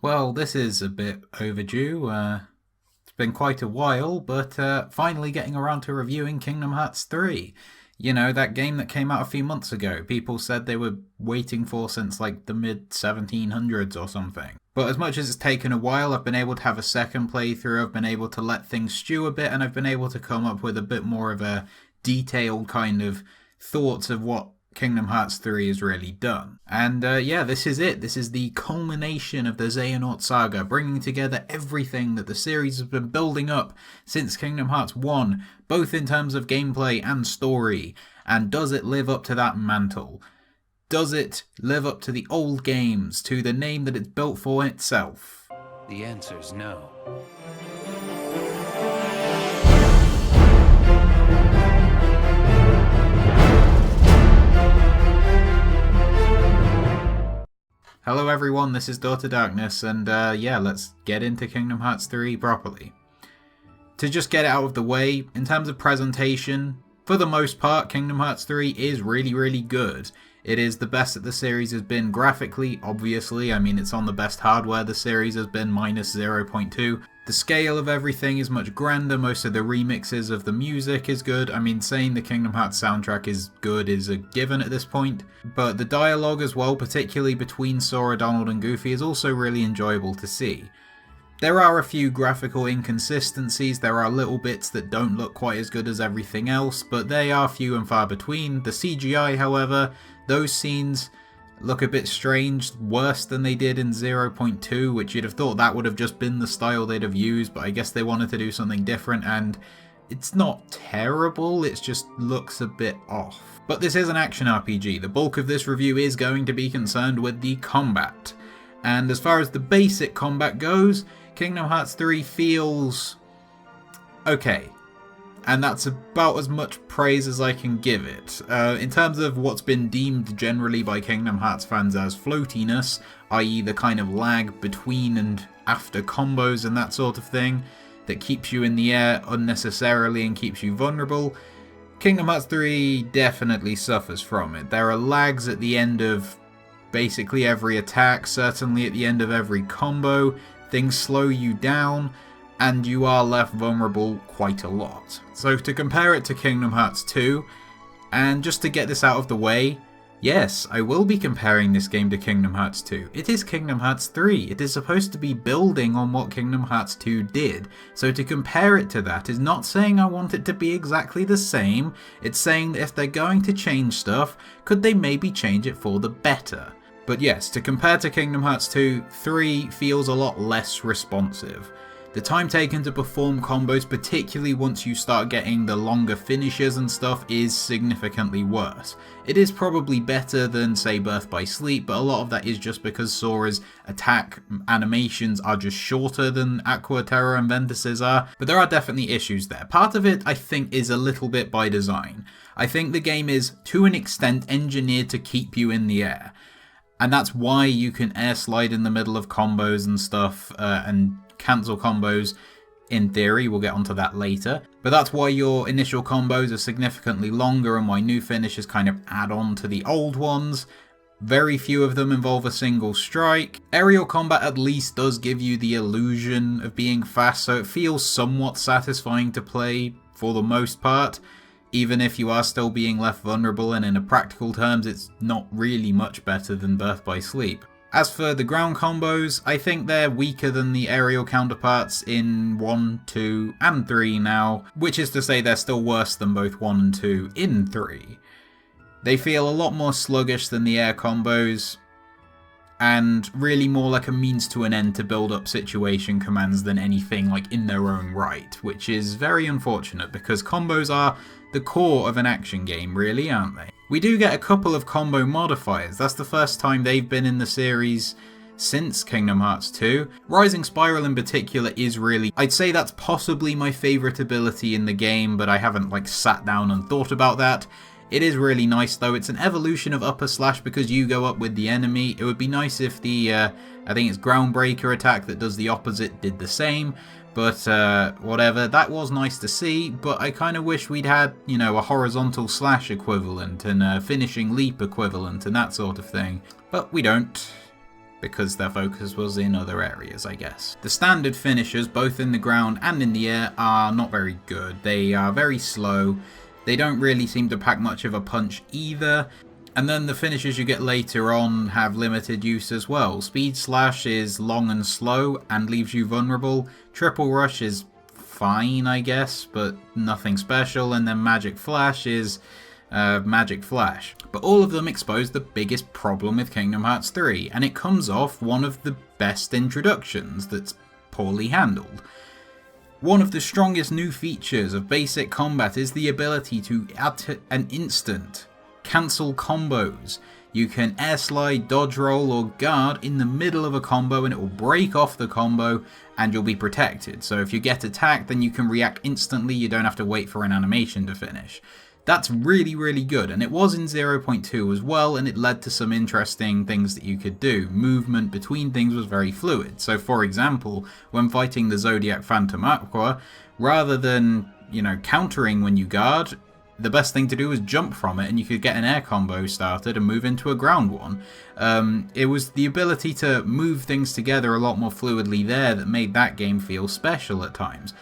Well, this is a bit overdue. It's been quite a while, but finally getting around to reviewing Kingdom Hearts 3. You know, that game that came out a few months ago. People said they were waiting for since like the mid 1700s or something. But as much as it's taken a while, I've been able to have a second playthrough, I've been able to let things stew a bit, and I've been able to come up with a bit more of a detailed kind of thoughts of what Kingdom Hearts 3 has really done. And yeah, this is it. This is the culmination of the Xehanort saga, bringing together everything that the series has been building up since Kingdom Hearts 1, both in terms of gameplay and story. And does it live up to that mantle? Does it live up to the old games, to the name that it's built for itself? The answer's no. Hello everyone, this is Daughter Darkness, and yeah, let's get into Kingdom Hearts 3 properly. To just get it out of the way, in terms of presentation, for the most part, Kingdom Hearts 3 is really good. It is the best that the series has been graphically, obviously. I mean, it's on the best hardware the series has been, minus 0.2. The scale of everything is much grander, most of the remixes of the music is good. I mean, saying the Kingdom Hearts soundtrack is good is a given at this point. But the dialogue as well, particularly between Sora, Donald and Goofy, is also really enjoyable to see. There are a few graphical inconsistencies, there are little bits that don't look quite as good as everything else, but they are few and far between. The CGI, however, those scenes look a bit strange, worse than they did in 0.2, which you'd have thought that would have just been the style they'd have used, but I guess they wanted to do something different, and it's not terrible, it just looks a bit off. But this is an action RPG. The bulk of this review is going to be concerned with the combat. And as far as the basic combat goes, Kingdom Hearts 3 feels okay. And that's about as much praise as I can give it. In terms of what's been deemed generally by Kingdom Hearts fans as floatiness, i.e. the kind of lag between and after combos and that sort of thing, that keeps you in the air unnecessarily and keeps you vulnerable, Kingdom Hearts 3 definitely suffers from it. There are lags at the end of basically every attack, certainly at the end of every combo, things slow you down, and you are left vulnerable quite a lot. So to compare it to Kingdom Hearts 2, and just to get this out of the way, yes, I will be comparing this game to Kingdom Hearts 2. It is Kingdom Hearts 3. It is supposed to be building on what Kingdom Hearts 2 did. So to compare it to that is not saying I want it to be exactly the same. It's saying that if they're going to change stuff, could they maybe change it for the better? But yes, to compare to Kingdom Hearts 2, 3 feels a lot less responsive. The time taken to perform combos, particularly once you start getting the longer finishes and stuff, is significantly worse. It is probably better than, say, Birth by Sleep, but a lot of that is just because Sora's attack animations are just shorter than Aqua, Terra and Ventus's are, but there are definitely issues there. Part of it, I think, is a little bit by design. I think the game is, to an extent, engineered to keep you in the air. And that's why you can air slide in the middle of combos and stuff, and cancel combos in theory. We'll get onto that later. But that's why your initial combos are significantly longer and why new finishes kind of add on to the old ones. Very few of them involve a single strike. Aerial combat at least does give you the illusion of being fast, so it feels somewhat satisfying to play for the most part. Even if you are still being left vulnerable, and in a practical terms it's not really much better than Birth by Sleep. As for the ground combos, I think they're weaker than the aerial counterparts in 1, 2 and 3 now, which is to say they're still worse than both 1 and 2 in 3. They feel a lot more sluggish than the air combos, and really more like a means to an end to build up situation commands than anything like in their own right, which is very unfortunate because combos are the core of an action game, really, aren't they? We do get a couple of combo modifiers. That's the first time they've been in the series since Kingdom Hearts 2. Rising Spiral in particular is really, I'd say that's possibly my favourite ability in the game, but I haven't like sat down and thought about that. It is really nice though. It's an evolution of upper slash because you go up with the enemy. It would be nice if the, I think it's Groundbreaker attack that does the opposite did the same. But whatever, that was nice to see, but I kind of wish we'd had, you know, a horizontal slash equivalent and a finishing leap equivalent and that sort of thing. But we don't. because their focus was in other areas, I guess. The standard finishers, both in the ground and in the air, are not very good. They are very slow. They don't really seem to pack much of a punch either. And then the finishers you get later on have limited use as well. Speed Slash is long and slow and leaves you vulnerable. Triple Rush is fine, I guess, but nothing special. And then Magic Flash is Magic Flash. But all of them expose the biggest problem with Kingdom Hearts 3, and it comes off one of the best introductions that's poorly handled. One of the strongest new features of basic combat is the ability to at an instant cancel combos. You can air slide, dodge roll, or guard in the middle of a combo and it will break off the combo and you'll be protected. So if you get attacked, then you can react instantly, you don't have to wait for an animation to finish. That's really, really good, and it was in 0.2 as well, and it led to some interesting things that you could do. Movement between things was very fluid. So for example, when fighting the Zodiac Phantom Aqua, rather than, countering when you guard, the best thing to do was jump from it and you could get an air combo started and move into a ground one. It was the ability to move things together a lot more fluidly there that made that game feel special at times.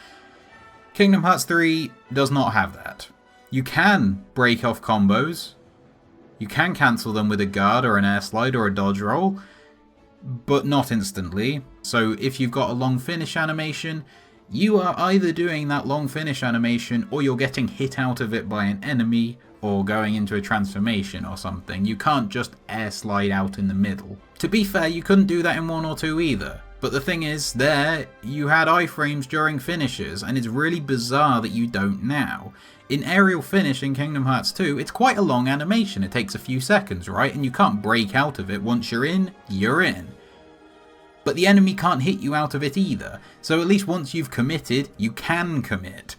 Kingdom Hearts 3 does not have that. You can break off combos, you can cancel them with a guard or an air slide or a dodge roll, but not instantly. So if you've got a long finish animation, you are either doing that long finish animation or you're getting hit out of it by an enemy or going into a transformation or something. You can't just air slide out in the middle. To be fair, you couldn't do that in 1 or 2 either. But the thing is, there, you had iframes during finishes, and it's really bizarre that you don't now. In aerial finish in Kingdom Hearts 2, it's quite a long animation. It takes a few seconds, right? And you can't break out of it. Once you're in, you're in. But the enemy can't hit you out of it either. So at least once you've committed, you can commit.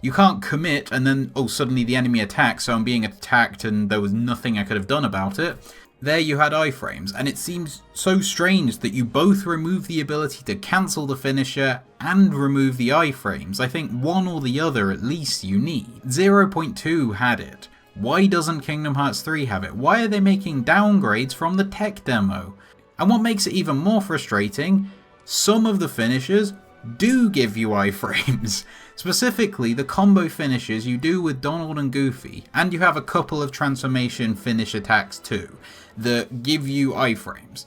You can't commit and then, oh, suddenly the enemy attacks, so I'm being attacked and there was nothing I could have done about it. There you had iframes, and it seems so strange that you both remove the ability to cancel the finisher and remove the iframes. I think one or the other at least you need. 0.2 had it. Why doesn't Kingdom Hearts 3 have it? Why are they making downgrades from the tech demo? And what makes it even more frustrating, some of the finishers do give you iframes. Specifically, the combo finishes you do with Donald and Goofy, and you have a couple of transformation finish attacks too, that give you iframes.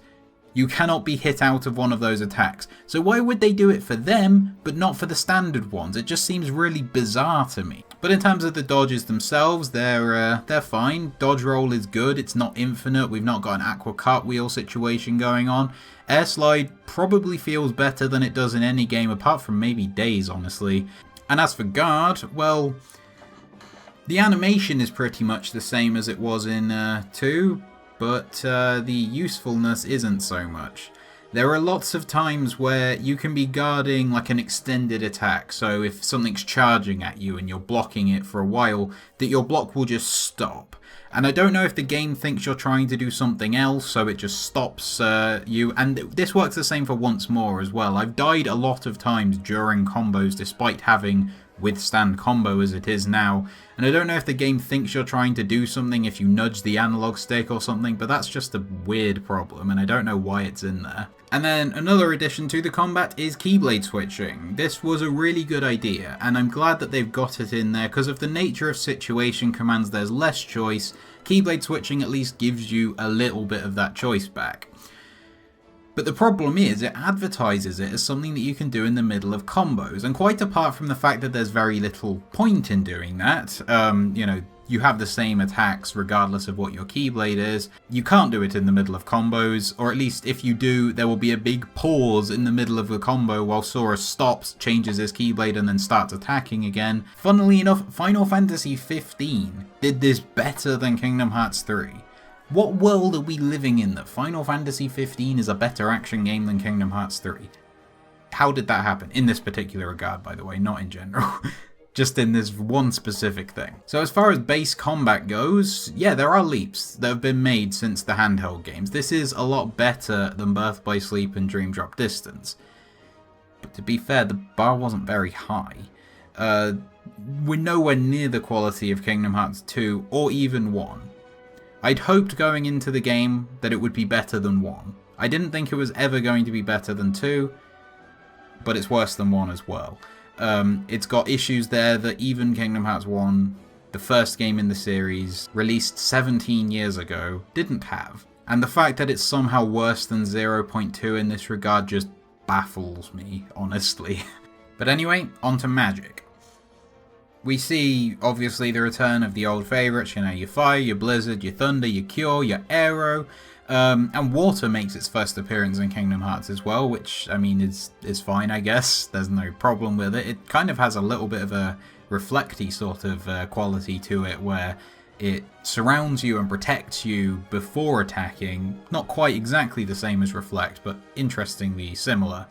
You cannot be hit out of one of those attacks. So why would they do it for them, but not for the standard ones? It just seems really bizarre to me. But in terms of the dodges themselves, they're fine. Dodge roll is good. It's not infinite. We've not got an aqua cartwheel situation going on. Air slide probably feels better than it does in any game, apart from maybe Days, honestly. And as for guard, well, the animation is pretty much the same as it was in 2, but the usefulness isn't so much. There are lots of times where you can be guarding like an extended attack, so if something's charging at you and you're blocking it for a while, that your block will just stop. And I don't know if the game thinks you're trying to do something else, so it just stops you. And this works the same for Once More as well. I've died a lot of times during combos, despite having withstand combo as it is now. And I don't know if the game thinks you're trying to do something if you nudge the analog stick or something, but that's just a weird problem, and I don't know why it's in there. And then another addition to the combat is Keyblade switching. This was a really good idea, and I'm glad that they've got it in there, because of the nature of situation commands there's less choice. Keyblade switching at least gives you a little bit of that choice back. But the problem is, it advertises it as something that you can do in the middle of combos, and quite apart from the fact that there's very little point in doing that, you have the same attacks regardless of what your Keyblade is, you can't do it in the middle of combos, or at least if you do, there will be a big pause in the middle of the combo while Sora stops, changes his Keyblade, and then starts attacking again. Funnily enough, Final Fantasy 15 did this better than Kingdom Hearts 3. What world are we living in that Final Fantasy 15 is a better action game than Kingdom Hearts 3? How did that happen? In this particular regard, by the way, not in general. Just in this one specific thing. So as far as base combat goes, yeah, there are leaps that have been made since the handheld games. This is a lot better than Birth by Sleep and Dream Drop Distance. But to be fair, the bar wasn't very high. We're nowhere near the quality of Kingdom Hearts 2 or even 1. I'd hoped going into the game that it would be better than 1. I didn't think it was ever going to be better than 2, but it's worse than 1 as well. It's got issues there that even Kingdom Hearts 1, the first game in the series, released 17 years ago, didn't have. And the fact that it's somehow worse than 0.2 in this regard just baffles me, honestly. But anyway, on to magic. We see, obviously, the return of the old favourites, you know, your Fire, your Blizzard, your Thunder, your Cure, your Aero, and Water makes its first appearance in Kingdom Hearts as well, which, I mean, is fine, I guess. There's no problem with it. It kind of has a little bit of a reflecty sort of quality to it, where it surrounds you and protects you before attacking. Not quite exactly the same as Reflect, but interestingly similar.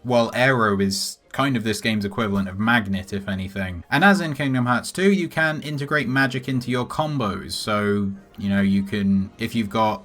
While Aero is kind of this game's equivalent of Magnet, if anything. And as in Kingdom Hearts 2, you can integrate magic into your combos. So, you know, you can, if you've got,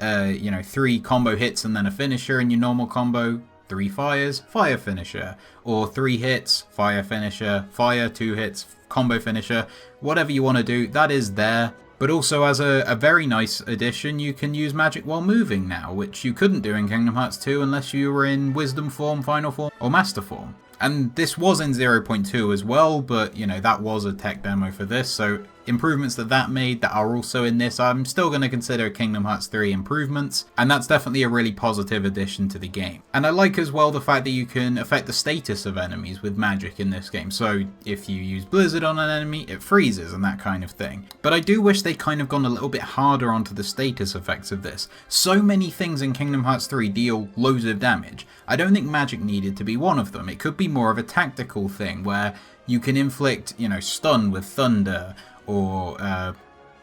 3 combo hits and then a finisher in your normal combo, 3 fires, fire finisher. Or 3 hits, fire finisher, fire, 2 hits, combo finisher. Whatever you want to do, that is there. But also as a very nice addition, you can use magic while moving now, which you couldn't do in Kingdom Hearts 2 unless you were in Wisdom form, Final form, or Master form. And this was in 0.2 as well, but, you know, that was a tech demo for this, so improvements that made that are also in this, I'm still going to consider Kingdom Hearts 3 improvements, and that's definitely a really positive addition to the game. And I like as well the fact that you can affect the status of enemies with magic in this game, so if you use Blizzard on an enemy, it freezes and that kind of thing. But I do wish they'd kind of gone a little bit harder onto the status effects of this. So many things in Kingdom Hearts 3 deal loads of damage. I don't think magic needed to be one of them. It could be more of a tactical thing where you can inflict, you know, stun with thunder, or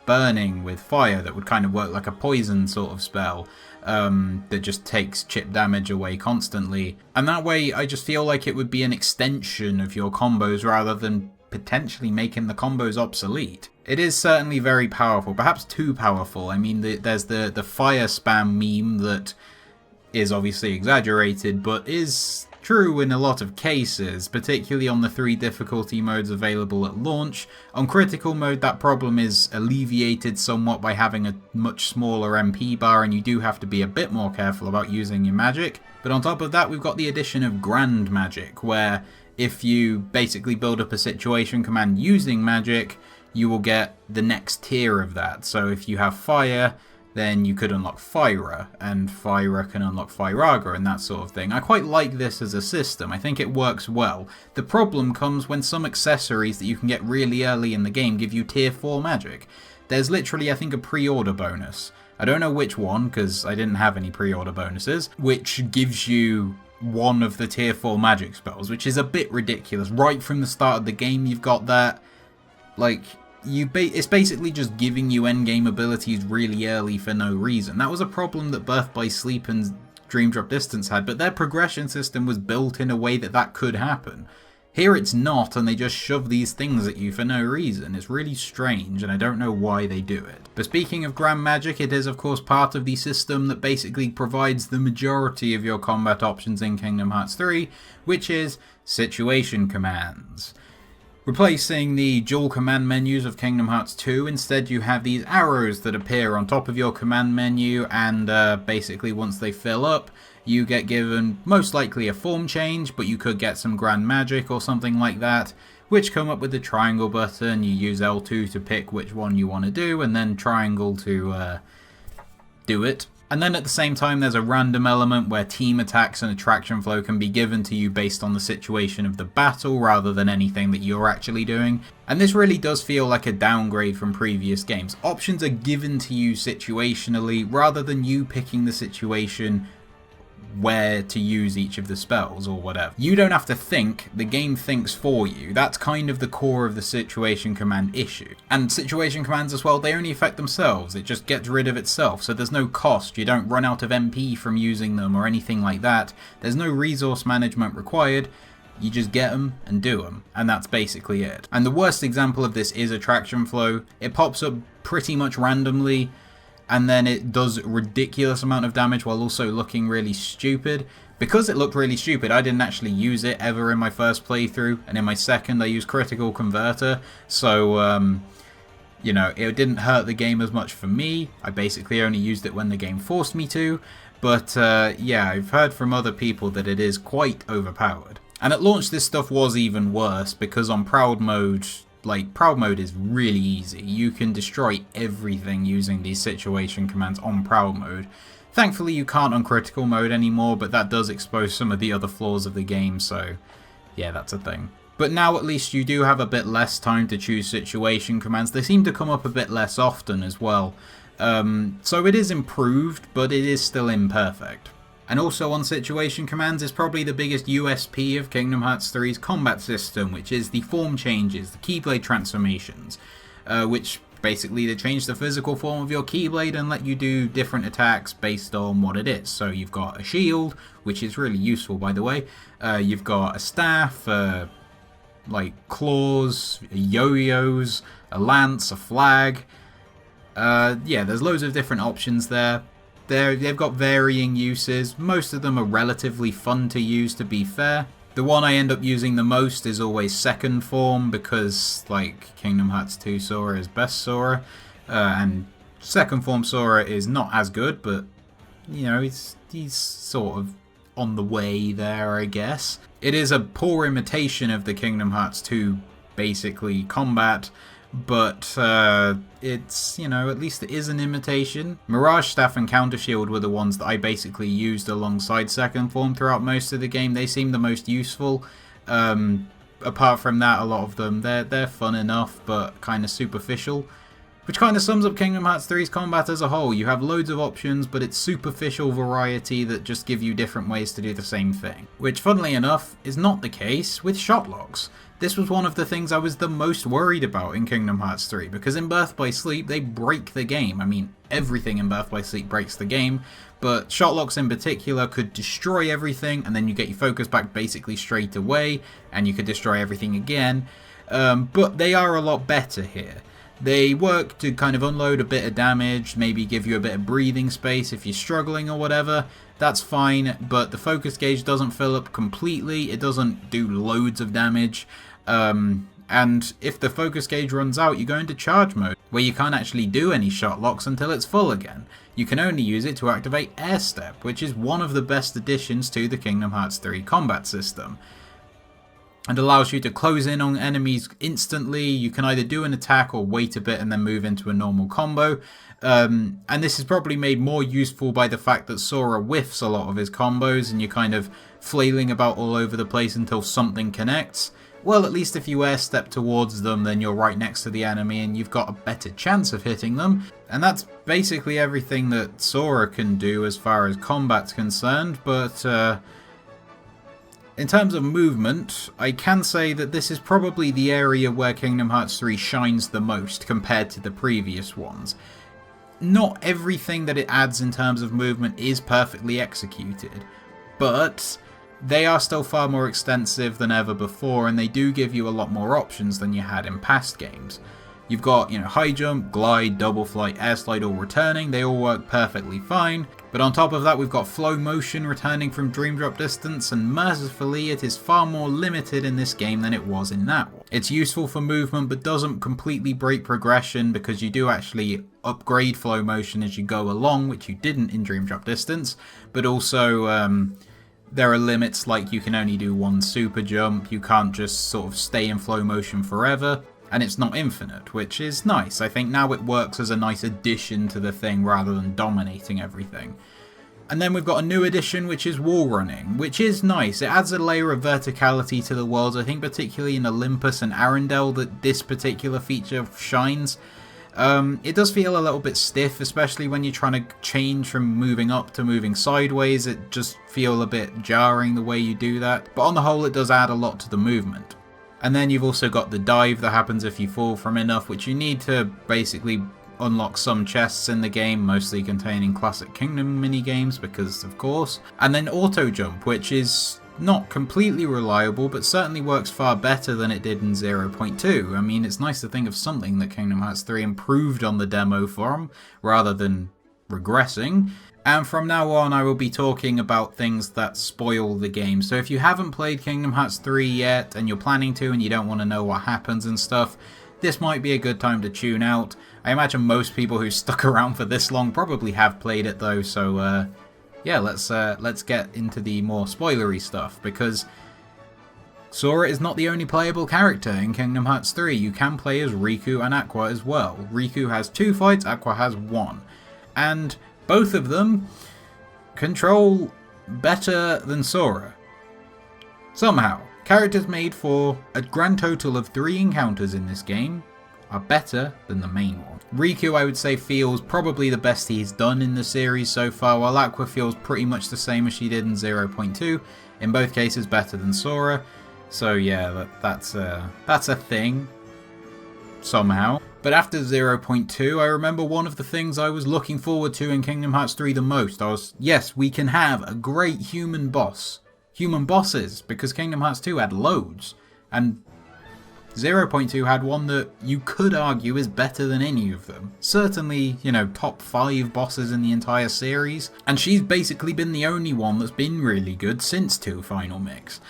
burning with fire that would kind of work like a poison sort of spell that just takes chip damage away constantly. And that way I just feel like it would be an extension of your combos rather than potentially making the combos obsolete. It is certainly very powerful, perhaps too powerful. I mean, there's the fire spam meme that is obviously exaggerated, but is true in a lot of cases, particularly on the 3 difficulty modes available at launch. On critical mode, that problem is alleviated somewhat by having a much smaller MP bar, and you do have to be a bit more careful about using your magic. But on top of that, we've got the addition of Grand Magic, where if you basically build up a situation command using magic, you will get the next tier of that. So if you have Fire, then you could unlock Fyra, and Fyra can unlock Fyraga and that sort of thing. I quite like this as a system. I think it works well. The problem comes when some accessories that you can get really early in the game give you tier 4 magic. There's literally, I think, a pre-order bonus. I don't know which one, because I didn't have any pre-order bonuses, which gives you one of the tier 4 magic spells, which is a bit ridiculous. Right from the start of the game, you've got that. Like, it's basically just giving you endgame abilities really early for no reason. That was a problem that Birth by Sleep and Dream Drop Distance had, but their progression system was built in a way that could happen. Here it's not, and they just shove these things at you for no reason. It's really strange, and I don't know why they do it. But speaking of Grand Magic, it is of course part of the system that basically provides the majority of your combat options in Kingdom Hearts 3, which is Situation Commands. Replacing the dual command menus of Kingdom Hearts 2, instead you have these arrows that appear on top of your command menu, and basically once they fill up, you get given most likely a form change, but you could get some Grand Magic or something like that, which come up with the triangle button. You use L2 to pick which one you want to do, and then triangle to do it. And then at the same time there's a random element where team attacks and attraction flow can be given to you based on the situation of the battle rather than anything that you're actually doing. And this really does feel like a downgrade from previous games. Options are given to you situationally rather than you picking the situation where to use each of the spells or whatever. You don't have to think, the game thinks for you. That's kind of the core of the situation command issue. And situation commands as well, they only affect themselves. It just gets rid of itself, so there's no cost. You don't run out of MP from using them or anything like that. There's no resource management required. You just get them and do them, and that's basically it. And the worst example of this is attraction flow. It pops up pretty much randomly, and then it does a ridiculous amount of damage while also looking really stupid. Because it looked really stupid, I didn't actually use it ever in my first playthrough, and in my second I used Critical Converter, so You know, it didn't hurt the game as much for me. I basically only used it when the game forced me to. But yeah, I've heard from other people that it is quite overpowered. And at launch this stuff was even worse, because on Proud Mode, like, Proud Mode is really easy. You can destroy everything using these situation commands on Proud Mode. Thankfully you can't on Critical Mode anymore, but that does expose some of the other flaws of the game, so yeah, that's a thing. But now at least you do have a bit less time to choose situation commands. They seem to come up a bit less often as well. So it is improved, but it is still imperfect. And also on situation commands is probably the biggest USP of Kingdom Hearts 3's combat system, which is the form changes, the Keyblade transformations, which basically they change the physical form of your Keyblade and let you do different attacks based on what it is. So you've got a shield, which is really useful by the way, you've got a staff, like claws, yo-yos, a lance, a flag. Yeah, there's loads of different options there. They've got varying uses. Most of them are relatively fun to use, to be fair. The one I end up using the most is always second form, because like Kingdom Hearts 2 Sora is best Sora, and second form Sora is not as good, but you know, he's sort of on the way there, I guess. It is a poor imitation of the Kingdom Hearts 2 basically combat, but it's, you know, at least it is an imitation. Mirage Staff and Counter Shield were the ones that I basically used alongside second form throughout most of the game. They seem the most useful. Apart from that, a lot of them, they're fun enough, but kind of superficial. Which kind of sums up Kingdom Hearts 3's combat as a whole. You have loads of options, but it's superficial variety that just give you different ways to do the same thing. Which, funnily enough, is not the case with shot locks. This was one of the things I was the most worried about in Kingdom Hearts 3, because in Birth by Sleep, they break the game. I mean, everything in Birth by Sleep breaks the game, but shot locks in particular could destroy everything, and then you get your focus back basically straight away, and you could destroy everything again. But they are a lot better here. They work to kind of unload a bit of damage, maybe give you a bit of breathing space if you're struggling or whatever. That's fine, but the focus gauge doesn't fill up completely, it doesn't do loads of damage. And if the focus gauge runs out, you go into charge mode, where you can't actually do any shot locks until it's full again. You can only use it to activate Air Step, which is one of the best additions to the Kingdom Hearts 3 combat system. And allows you to close in on enemies instantly. You can either do an attack or wait a bit and then move into a normal combo. And this is probably made more useful by the fact that Sora whiffs a lot of his combos and you're kind of flailing about all over the place until something connects. Well, at least if you air step towards them, then you're right next to the enemy and you've got a better chance of hitting them. And that's basically everything that Sora can do as far as combat's concerned, but in terms of movement, I can say that this is probably the area where Kingdom Hearts 3 shines the most compared to the previous ones. Not everything that it adds in terms of movement is perfectly executed, but they are still far more extensive than ever before, and they do give you a lot more options than you had in past games. You've got, you know, high jump, glide, double flight, air slide, or returning. They all work perfectly fine. But on top of that, we've got flow motion returning from dream drop distance, and mercifully it is far more limited in this game than it was in that one. It's useful for movement, but doesn't completely break progression, because you do actually upgrade flow motion as you go along, which you didn't in dream drop distance. But also, there are limits, like you can only do one super jump, you can't just sort of stay in flow motion forever. And it's not infinite, which is nice. I think now it works as a nice addition to the thing rather than dominating everything. And then we've got a new addition, which is wall running, which is nice. It adds a layer of verticality to the worlds. I think particularly in Olympus and Arendelle that this particular feature shines. It does feel a little bit stiff, especially when you're trying to change from moving up to moving sideways. It just feels a bit jarring the way you do that. But on the whole, it does add a lot to the movement. And then you've also got the dive that happens if you fall from enough, which you need to basically unlock some chests in the game, mostly containing Classic Kingdom minigames, because of course. And then auto jump, which is not completely reliable, but certainly works far better than it did in 0.2. I mean, it's nice to think of something that Kingdom Hearts 3 improved on the demo from, rather than regressing. And from now on, I will be talking about things that spoil the game. So if you haven't played Kingdom Hearts 3 yet, and you're planning to, and you don't want to know what happens and stuff, this might be a good time to tune out. I imagine most people who stuck around for this long probably have played it though, so yeah, let's get into the more spoilery stuff, because Sora is not the only playable character in Kingdom Hearts 3. You can play as Riku and Aqua as well. Riku has 2 fights, Aqua has 1. And both of them control better than Sora. Somehow, characters made for a grand total of 3 encounters in this game are better than the main one. Riku, I would say, feels probably the best he's done in the series so far, while Aqua feels pretty much the same as she did in 0.2. In both cases, better than Sora. So yeah, that's a thing, somehow. But after 0.2, I remember one of the things I was looking forward to in Kingdom Hearts 3 the most. Yes, we can have a great human boss. Human bosses, because Kingdom Hearts 2 had loads. And 0.2 had one that you could argue is better than any of them. Certainly, you know, top 5 bosses in the entire series. And she's basically been the only one that's been really good since 2 Final Mix.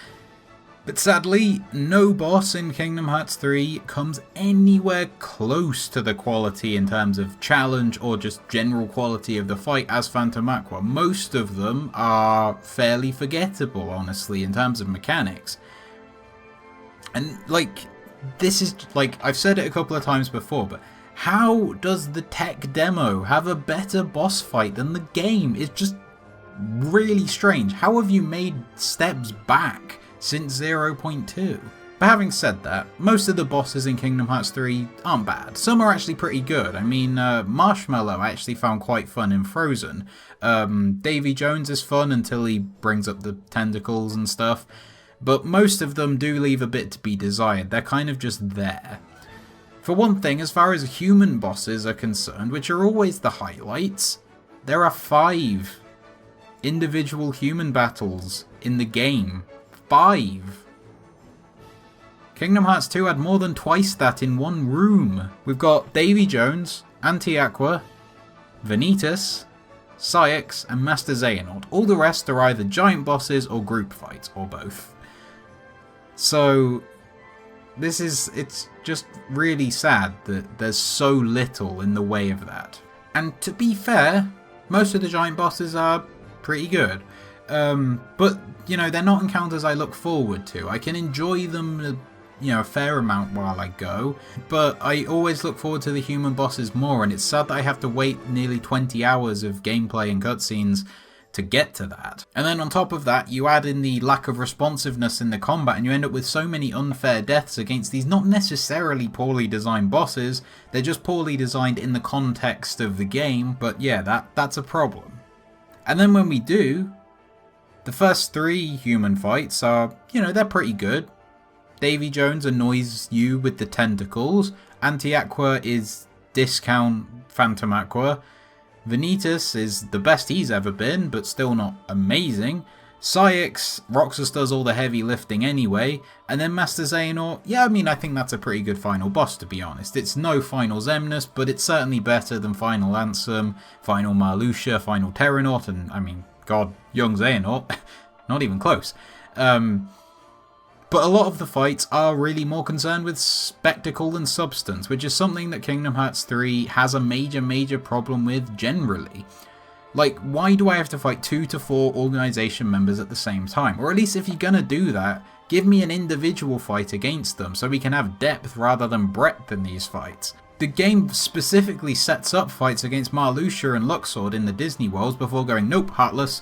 But sadly, no boss in Kingdom Hearts 3 comes anywhere close to the quality in terms of challenge or just general quality of the fight as Phantom Aqua. Most of them are fairly forgettable, honestly, in terms of mechanics. And, like, this is, like, I've said it a couple of times before, but how does the tech demo have a better boss fight than the game? It's just really strange. How have you made steps back since 0.2? But having said that, most of the bosses in Kingdom Hearts 3 aren't bad. Some are actually pretty good. I mean, Marshmallow I actually found quite fun in Frozen. Davy Jones is fun until he brings up the tentacles and stuff. But most of them do leave a bit to be desired. They're kind of just there. For one thing, as far as human bosses are concerned, which are always the highlights, there are 5 individual human battles in the game. 5. Kingdom Hearts 2 had more than twice that in one room. We've got Davy Jones, Anti-Aqua, Vanitas, Saïx, and Master Xehanort. All the rest are either giant bosses or group fights, or both. So, it's just really sad that there's so little in the way of that. And to be fair, most of the giant bosses are pretty good. But, you know, they're not encounters I look forward to. I can enjoy them, you know, a fair amount while I go, but I always look forward to the human bosses more, and it's sad that I have to wait nearly 20 hours of gameplay and cutscenes to get to that. And then on top of that, you add in the lack of responsiveness in the combat, and you end up with so many unfair deaths against these not necessarily poorly designed bosses, they're just poorly designed in the context of the game, but yeah, that's a problem. And then when we do, the first 3 human fights are, you know, they're pretty good. Davy Jones annoys you with the tentacles, Anti-Aqua is discount Phantom Aqua, Vanitas is the best he's ever been, but still not amazing. Saïx, Roxas does all the heavy lifting anyway, and then Master Xehanort, yeah, I mean, I think that's a pretty good final boss, to be honest. It's no Final Xemnas, but it's certainly better than Final Ansem, Final Marluxia, Final Terranort, and, I mean, God, young Xehanort, not even close. But a lot of the fights are really more concerned with spectacle than substance, which is something that Kingdom Hearts 3 has a major problem with generally. Like, why do I have to fight 2 to 4 organization members at the same time? Or at least if you're gonna do that, give me an individual fight against them so we can have depth rather than breadth in these fights. The game specifically sets up fights against Marluxia and Luxord in the Disney worlds before going, nope, Heartless,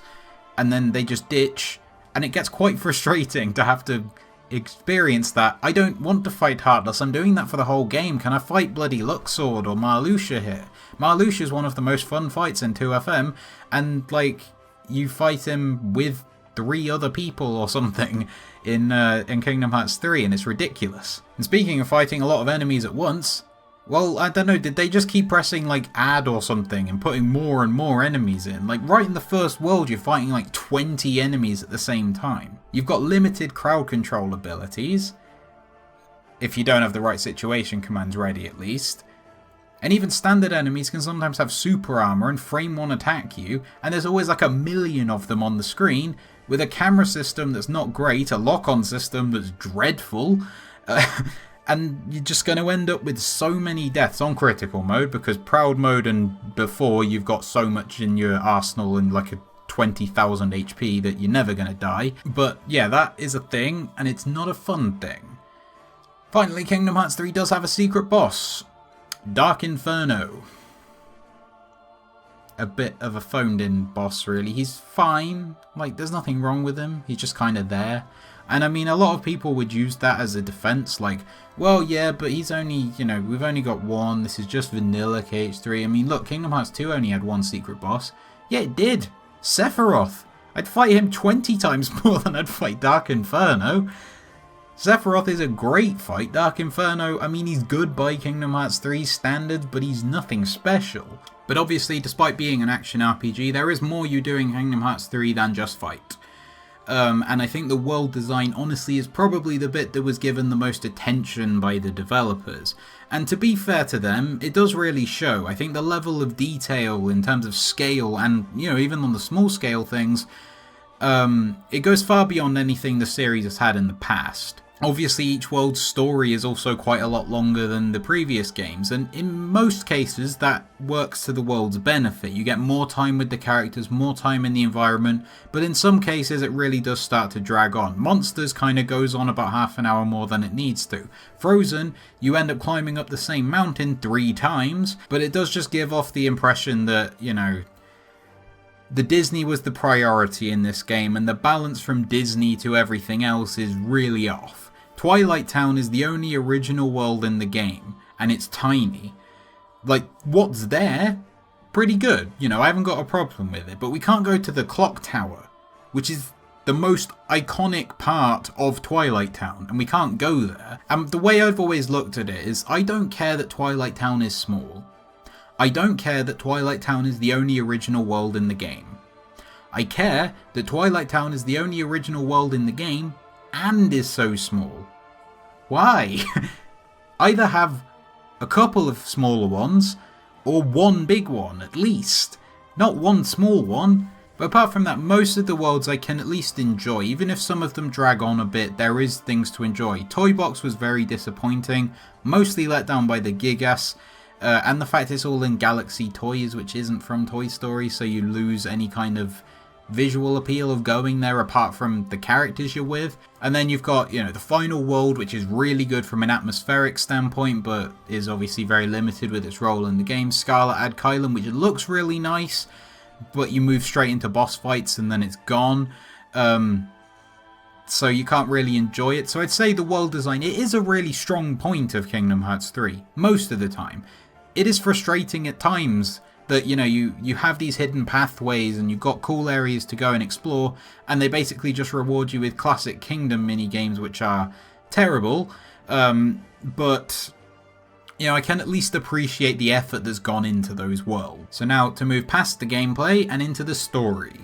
and then they just ditch, and it gets quite frustrating to have to experience that. I don't want to fight Heartless, I'm doing that for the whole game. Can I fight bloody Luxord or Marluxia here? Marluxia is one of the most fun fights in 2FM, and like, you fight him with 3 other people or something in Kingdom Hearts 3, and it's ridiculous. And speaking of fighting a lot of enemies at once, well, I don't know, did they just keep pressing like add or something and putting more and more enemies in? Like right in the first world you're fighting like 20 enemies at the same time. You've got limited crowd control abilities, if you don't have the right situation commands ready at least. And even standard enemies can sometimes have super armor and frame 1 attack you, and there's always like a million of them on the screen, with a camera system that's not great, a lock-on system that's dreadful, And you're just going to end up with so many deaths on critical mode, because proud mode and before you've got so much in your arsenal and like a 20,000 HP that you're never going to die. But yeah, that is a thing, and it's not a fun thing. Finally, Kingdom Hearts 3 does have a secret boss. Dark Inferno. A bit of a phoned in boss, really. He's fine. Like, there's nothing wrong with him. He's just kind of there. And I mean, a lot of people would use that as a defense, like, well, yeah, but he's only, you know, we've only got one, this is just vanilla KH3. I mean, look, Kingdom Hearts 2 only had one secret boss. Yeah, it did. Sephiroth. I'd fight him 20 times more than I'd fight Dark Inferno. Sephiroth is a great fight. Dark Inferno, I mean, he's good by Kingdom Hearts 3 standards, but he's nothing special. But obviously, despite being an action RPG, there is more you do in Kingdom Hearts 3 than just fight. And I think the world design, honestly, is probably the bit that was given the most attention by the developers. And to be fair to them, it does really show. I think the level of detail in terms of scale and, you know, even on the small scale things, it goes far beyond anything the series has had in the past. Obviously, each world's story is also quite a lot longer than the previous games, and in most cases that works to the world's benefit. You get more time with the characters, more time in the environment, but in some cases it really does start to drag on. Monsters kind of goes on about half an hour more than it needs to. Frozen, you end up climbing up the same mountain 3 times, but it does just give off the impression that, you know, the Disney was the priority in this game, and the balance from Disney to everything else is really off. Twilight Town is the only original world in the game, and it's tiny. Like, what's there? Pretty good. You know, I haven't got a problem with it, but we can't go to the Clock Tower, which is the most iconic part of Twilight Town, and we can't go there. And the way I've always looked at it is, I don't care that Twilight Town is small. I don't care that Twilight Town is the only original world in the game. I care that Twilight Town is the only original world in the game and is so small. Why? Either have a couple of smaller ones or one big one at least. Not one small one. But apart from that, most of the worlds I can at least enjoy. Even if some of them drag on a bit, there is things to enjoy. Toy Box was very disappointing, mostly let down by the Gigas. And the fact it's all in Galaxy Toys, which isn't from Toy Story, so you lose any kind of visual appeal of going there apart from the characters you're with. And then you've got, you know, the final world, which is really good from an atmospheric standpoint, but is obviously very limited with its role in the game. Scarlet Adkylum, which looks really nice, but you move straight into boss fights and then it's gone. So you can't really enjoy it. So I'd say the world design, it is a really strong point of Kingdom Hearts 3, most of the time. It is frustrating at times that, you know, you have these hidden pathways and you've got cool areas to go and explore, and they basically just reward you with classic Kingdom mini-games, which are terrible. But, you know, I can at least appreciate the effort that's gone into those worlds. So now, to move past the gameplay and into the story.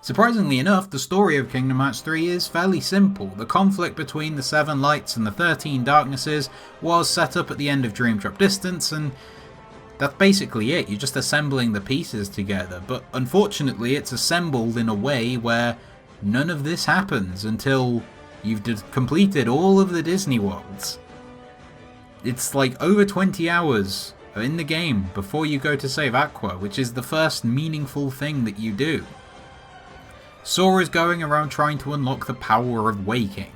Surprisingly enough, the story of Kingdom Hearts 3 is fairly simple. The conflict between the 7 Lights and the 13 Darknesses was set up at the end of Dream Drop Distance, and that's basically it. You're just assembling the pieces together, but unfortunately it's assembled in a way where none of this happens until you've completed all of the Disney worlds. It's like over 20 hours in the game before you go to save Aqua, which is the first meaningful thing that you do. Sora's going around trying to unlock the power of waking,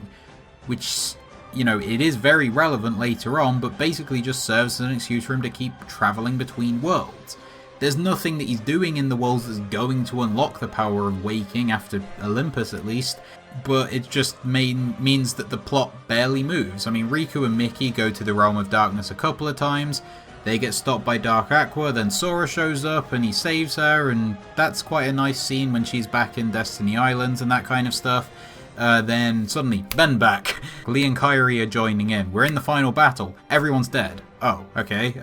which, you know, it is very relevant later on, but basically just serves as an excuse for him to keep travelling between worlds. There's nothing that he's doing in the worlds that's going to unlock the power of waking, after Olympus at least, but it just means that the plot barely moves. I mean, Riku and Mickey go to the Realm of Darkness a couple of times, they get stopped by Dark Aqua, then Sora shows up and he saves her, and that's quite a nice scene when she's back in Destiny Islands and that kind of stuff. Then suddenly, Ben back. Lee and Kairi are joining in. We're in the final battle. Everyone's dead. Oh, okay.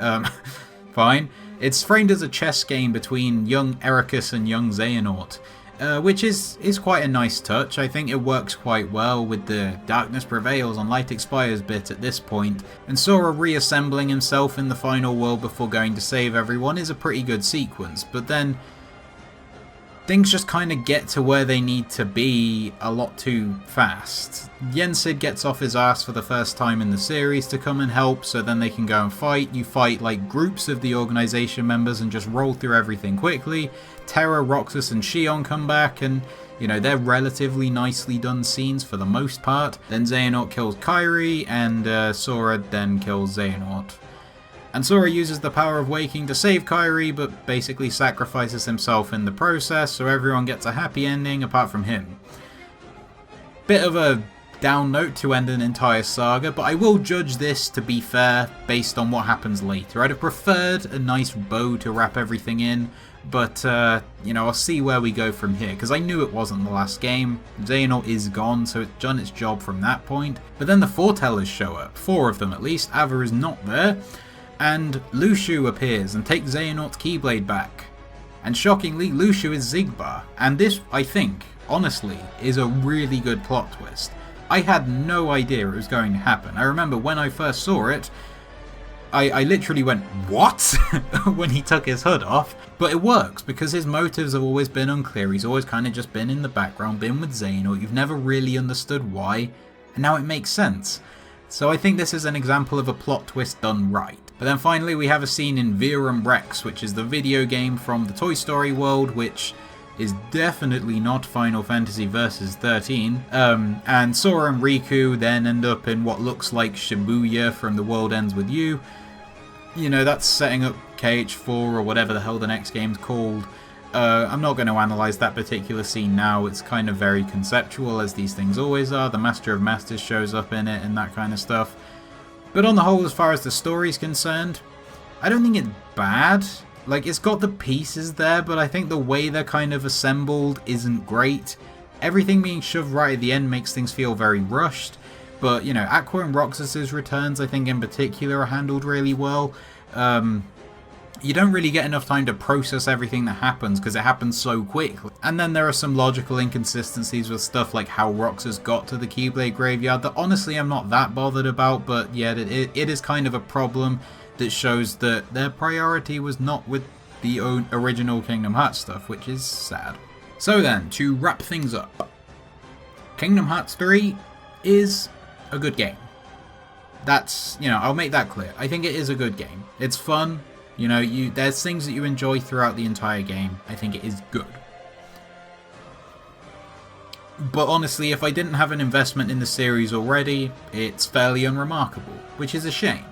Fine. It's framed as a chess game between young Ericus and young Xehanort, which is quite a nice touch. I think it works quite well with the darkness prevails on light expires bit at this point, and Sora reassembling himself in the final world before going to save everyone is a pretty good sequence, but then things just kind of get to where they need to be a lot too fast. Yensid gets off his ass for the first time in the series to come and help, so then they can go and fight. You fight like groups of the organization members and just roll through everything quickly. Terra, Roxas and Shion come back, and you know, they're relatively nicely done scenes for the most part. Then Xehanort kills Kairi, and Sora then kills Xehanort. And Sora uses the power of waking to save Kairi, but basically sacrifices himself in the process, so everyone gets a happy ending apart from him. Bit of a down note to end an entire saga, but I will judge this, to be fair, based on what happens later. I'd have preferred a nice bow to wrap everything in, but, you know, I'll see where we go from here, because I knew it wasn't the last game. Xehanort is gone, so it's done its job from that point. But then the Foretellers show up, 4 of them at least. Ava is not there, and Lushu appears and takes Xehanort's Keyblade back. And shockingly, Lushu is Xigbar, and this, I think, honestly, is a really good plot twist. I had no idea it was going to happen. I remember when I first saw it, I literally went, what? when he took his hood off. But it works, because his motives have always been unclear. He's always kind of just been in the background, been with Xehanort. You've never really understood why, and now it makes sense. So I think this is an example of a plot twist done right. But then finally we have a scene in Verum Rex, which is the video game from the Toy Story world, which is definitely not Final Fantasy Versus 13. And Sora and Riku then end up in what looks like Shibuya from The World Ends With You. You know, that's setting up KH4 or whatever the hell the next game's called. I'm not going to analyse that particular scene now. It's kind of very conceptual, as these things always are. The Master of Masters shows up in it and that kind of stuff. But on the whole, as far as the story's concerned, I don't think it's bad. Like, it's got the pieces there, but I think the way they're kind of assembled isn't great. Everything being shoved right at the end makes things feel very rushed. But, you know, Aqua and Roxas's returns, I think in particular, are handled really well. You don't really get enough time to process everything that happens, because it happens so quickly. And then there are some logical inconsistencies with stuff like how Roxas got to the Keyblade Graveyard that honestly I'm not that bothered about, but yeah, it is kind of a problem that shows that their priority was not with the original Kingdom Hearts stuff, which is sad. So then, to wrap things up, Kingdom Hearts 3 is a good game. That's, you know, I'll make that clear. I think it is a good game. It's fun. You know, there's things that you enjoy throughout the entire game. I think it is good. But honestly, if I didn't have an investment in the series already, it's fairly unremarkable, which is a shame.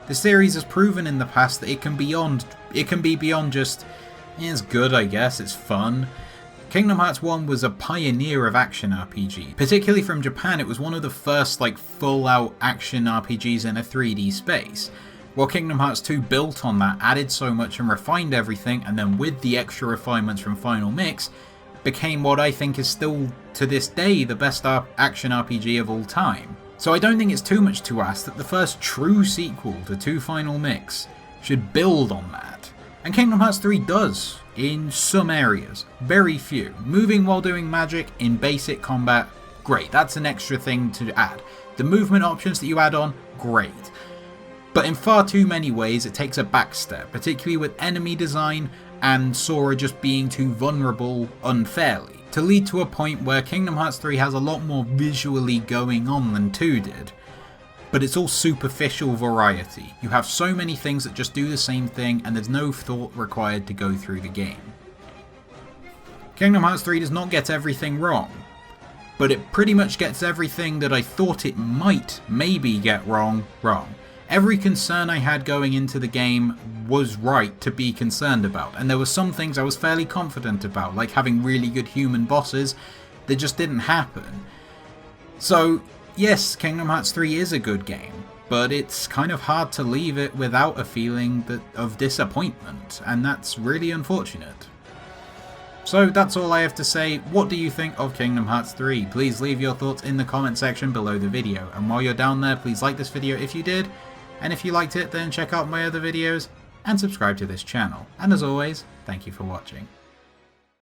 The series has proven in the past that it can be beyond just, it's good, I guess, it's fun. Kingdom Hearts 1 was a pioneer of action RPG. Particularly from Japan, it was one of the first like full-out action RPGs in a 3D space. While Kingdom Hearts 2 built on that, added so much and refined everything, and then with the extra refinements from Final Mix, became what I think is still, to this day, the best action RPG of all time. So I don't think it's too much to ask that the first true sequel to 2 Final Mix should build on that. And Kingdom Hearts 3 does, in some areas, very few. Moving while doing magic in basic combat, great, that's an extra thing to add. The movement options that you add on, great. But in far too many ways it takes a back step, particularly with enemy design and Sora just being too vulnerable unfairly, to lead to a point where Kingdom Hearts 3 has a lot more visually going on than 2 did. But it's all superficial variety. You have so many things that just do the same thing and there's no thought required to go through the game. Kingdom Hearts 3 does not get everything wrong, but it pretty much gets everything that I thought it might maybe get wrong. Every concern I had going into the game was right to be concerned about, and there were some things I was fairly confident about, like having really good human bosses that just didn't happen. So yes, Kingdom Hearts 3 is a good game, but it's kind of hard to leave it without a feeling of disappointment, and that's really unfortunate. So that's all I have to say. What do you think of Kingdom Hearts 3? Please leave your thoughts in the comment section below the video, and while you're down there, please like this video if you did, and if you liked it, then check out my other videos and subscribe to this channel. And as always, thank you for watching.